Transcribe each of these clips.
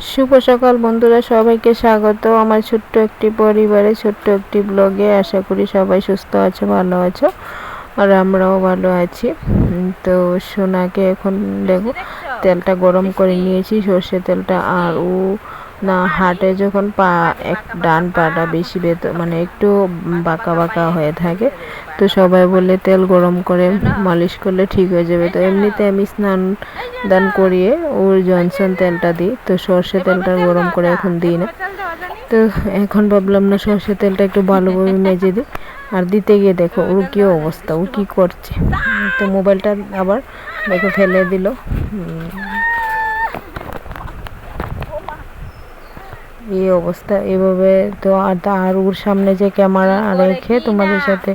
শুভ সকাল বন্ধুরা, সবাইকে স্বাগত আমার ছোট্ট একটি পরিবারে, ছোট্ট একটি ব্লগে। আশা করি সবাই সুস্থ আছো, ভালো আছো, আর আমরাও ভালো আছি। তো সোনাকে এখন দেখো তেলটা গরম করে নিয়েছি, সর্ষে তেলটা। আর ও না হাটে যখন পা ডান পাটা বেশি মানে একটু বাঁকা বাঁকা হয়ে থাকে, তো সবাই বলে তেল গরম করে মালিশ করলে ঠিক হয়ে যাবে। তো এমনিতে আমি স্নান দান করিয়ে ওর জনসন তেলটা দিই, তো সর্ষে তেলটা গরম করে এখন দিই না। তো এখন ভাবলাম না সর্ষে তেলটা একটু ভালোভাবে মেজে দিই। আর দিতে গিয়ে দেখো ওর কী অবস্থা, ও কী করছে। তো মোবাইলটা আবার দেখো ফেলে দিল। এই অবস্থা এভাবে। তো আর ওর সামনে যে ক্যামেরা রেখে তোমাদের সাথে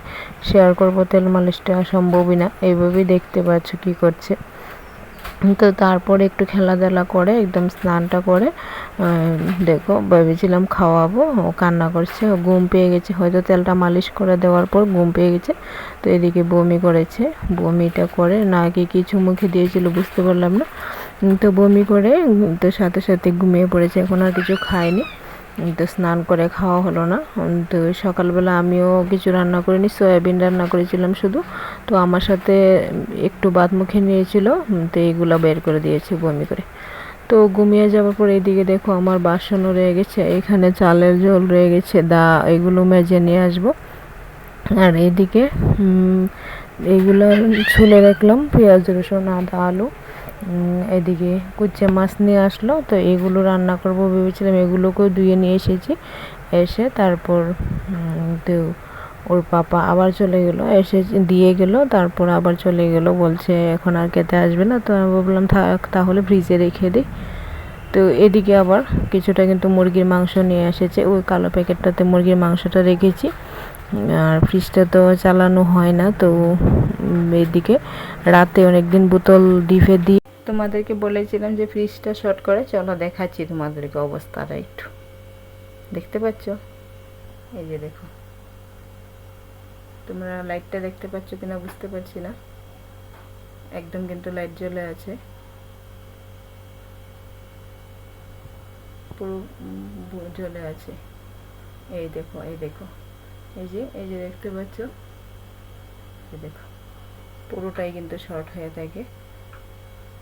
শেয়ার করবো তেল মালিশটা সম্ভবই না। এইভাবেই দেখতে পাচ্ছ কি করছে। তো তারপরে একটু খেলাধুলা করে একদম স্নানটা করে দেখো ভেবেছিলাম খাওয়াবো, ও কান্না করছে, ও ঘুম পেয়ে গেছে, হয়তো তেলটা মালিশ করে দেওয়ার পর ঘুম পেয়ে গেছে। তো এদিকে বমি করেছে, বমিটা করে নাকি কিছু মুখে দিয়েছিল বুঝতে পারলাম না। তো বমি করে তো সাথে সাথে ঘুমিয়ে পড়েছে, এখন আর কিছু খায়নি। তো স্নান করে খাওয়া হলো না। তো সকালবেলা আমিও কিছু রান্না করিনি, সয়াবিন রান্না করেছিলাম শুধু। তো আমার সাথে একটু ভাত মুখে নিয়েছিল, তো এইগুলো বের করে দিয়েছি বমি করে। তো ঘুমিয়ে যাওয়ার পর এইদিকে দেখো আমার বাসনও রয়ে গেছে, এখানে চালের ঝোল রয়ে গেছে, এগুলো মেজে নিয়ে আসবো। আর এইদিকে এইগুলো ছুলে রাখলাম, পেঁয়াজ রসুন আদা আলু। এদিকে কুচে মাছ নিয়ে আসলো, তো এগুলো রান্না করব ভেবেছিলাম, এগুলোকেও ধুয়ে নিয়ে এসেছি। এসে তারপর তো ওর পাপা আবার চলে গেল, এসে দিয়ে গেল, তারপর আবার চলে গেল, বলছে এখন আর খেতে আসবে না। তো আমি বললাম থাক তাহলে ফ্রিজে রেখে দিই। তো এদিকে আবার কিছুটা কিন্তু মুরগির মাংস নিয়ে এসেছে, ওই কালো প্যাকেটটাতে মুরগির মাংসটা রেখেছি। আর ফ্রিজটা তো চালানো হয় না। তো এদিকে রাতে অনেকদিন বোতল ডিপে দিয়ে তোমাদেরকে বলেছিলাম যে ফ্রিজটা শর্ট করে, চলো দেখাচ্ছি তোমাদেরকে অবস্থাটা একটু। দেখতে পাচ্ছ, এই যে দেখো, তোমরা লাইটটা দেখতে পাচ্ছ কিনা বুঝতে পারছি না, একদম কিন্তু লাইট জ্বলে আছে, পুরো জ্বলে আছে। এই দেখো, এই দেখো, এই যে দেখতে পাচ্ছ, এই দেখো পুরোটাই কিন্তু শর্ট হয়ে থাকে।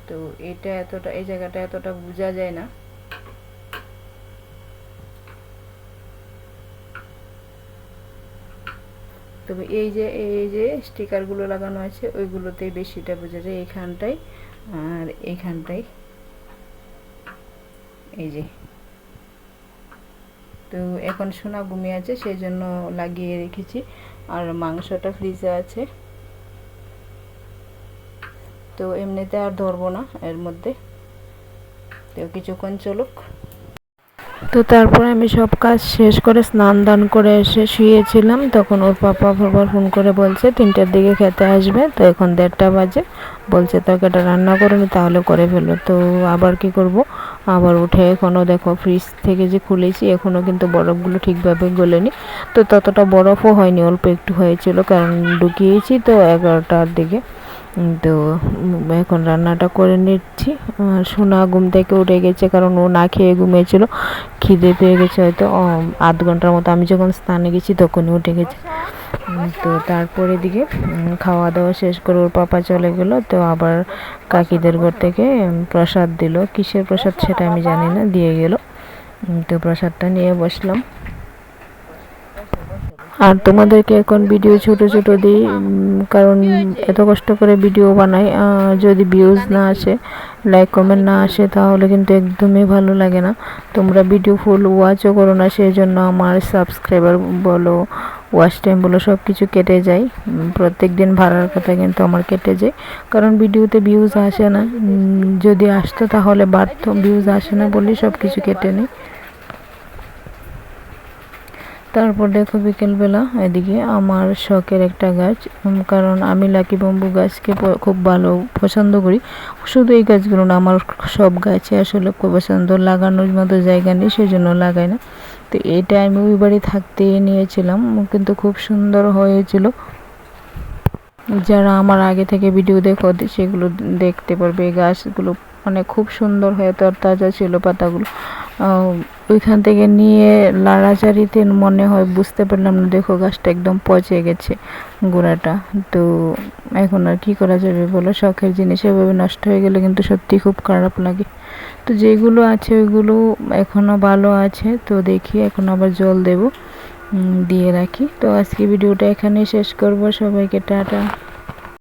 তো এটা এতটা, এই জায়গাটা এতটা বোঝা যায় না। তবে এই যে স্টিকারগুলো লাগানো আছে ওইগুলোতে বেশিটা বোঝা যায়, এইখানটাই আর এইখানটাই। এই যে, তো এখন সোনা ঘুমিয়ে আছে সেই জন্য লাগিয়ে রেখেছি। আর মাংসটা ফ্রিজে আছে, তো এমনিতে আর ধরবো না এর মধ্যে, তো কিছুক্ষণ চলুক। তো তারপরে আমি সব কাজ শেষ করে স্নান দান করে এসে শুয়েছিলাম, তখন ওর পাপা আবার ফোন করে বলছে 3টার দিকে খেতে আসবে। তো এখন 1:30 বাজে, বলছে তরকারিটা রান্না করুন তাহলে করে ফেলো। তো আবার কি করব, আবার উঠে এখনও দেখো ফ্রিজ থেকে যে খুলেছি এখনও কিন্তু বরফগুলো ঠিকভাবে গলেনি। তো ততটা বরফও হয়নি, অল্প একটু হয়েছিল, কারণ ঢুকিয়েছি তো 11টার দিকে। তো এখন রান্নাটা করে নিচ্ছি। সোনা ঘুম থেকে উঠে গেছে, কারণ ও না খেয়ে ঘুমিয়েছিল, খিদে পেয়ে গেছে হয়তো আধ ঘন্টার মতো। আমি যখন স্নানে গেছি তখনই উঠে গেছে। তো তারপরে দিকে খাওয়া দাওয়া শেষ করে ওর পাপা চলে গেল। তো আবার কাকিদের ঘর থেকে প্রসাদ দিল, কিসের প্রসাদ সেটা আমি জানি না, দিয়ে গেল। তো প্রসাদটা নিয়ে বসলাম। আর তোমাদেরকে এখন ভিডিও ছোট ছোট দিই, কারণ এত কষ্ট করে ভিডিও বানাই, যদি ভিউজ না আসে, লাইক কমেন্ট না আসে, তাহলে কিন্তু একদমই ভালো লাগে না। তোমরা ভিডিও ফুল ওয়াচও করো না, সেই জন্য আমার সাবস্ক্রাইবার বলো, ওয়াচ টাইম বলো, সব কিছু কেটে যায়। প্রত্যেক দিন ভাড়ার কথা কিন্তু আমার কেটে যায়, কারণ ভিডিওতে ভিউজ আসে না। যদি আসতো তাহলে বাড়তো, ভিউজ আসে না বলেই সব কিছু কেটে নেই। তারপর দেখো বিকেলবেলা এদিকে আমার শখের একটা গাছ, কারণ আমি লাকি বাম্বু গাছকে খুব ভালো পছন্দ করি। শুধু এই গাছগুলো না, আমার সব গাছে আসলে খুব পছন্দ, লাগানোর মতো জায়গা নেই সেই জন্য লাগাই না। তো এটা আমি ওই বাড়ি থাকতে নিয়েছিলাম, কিন্তু খুব সুন্দর হয়েছিল। যারা আমার আগে থেকে ভিডিও দেখো সেগুলো দেখতে পারবে, এই গাছগুলো মানে খুব সুন্দর হয়ে তরতাজা ছিল পাতাগুলো। ওইখান থেকে নিয়ে লাড়াচাড়িতে মনে হয় বুঝতে পারলাম না, দেখো গাছটা একদম পচে গেছে গোড়াটা। তো এখন আর কি করা যাবে বলো, শখের জিনিস এভাবে নষ্ট হয়ে গেলে কিন্তু সত্যি খুব খারাপ লাগে। তো যেগুলো আছে ওইগুলো এখনও ভালো আছে, তো দেখি এখন আবার জল দেব, দিয়ে রাখি। তো আজকে ভিডিওটা এখানেই শেষ করব। সবাইকে টাটা।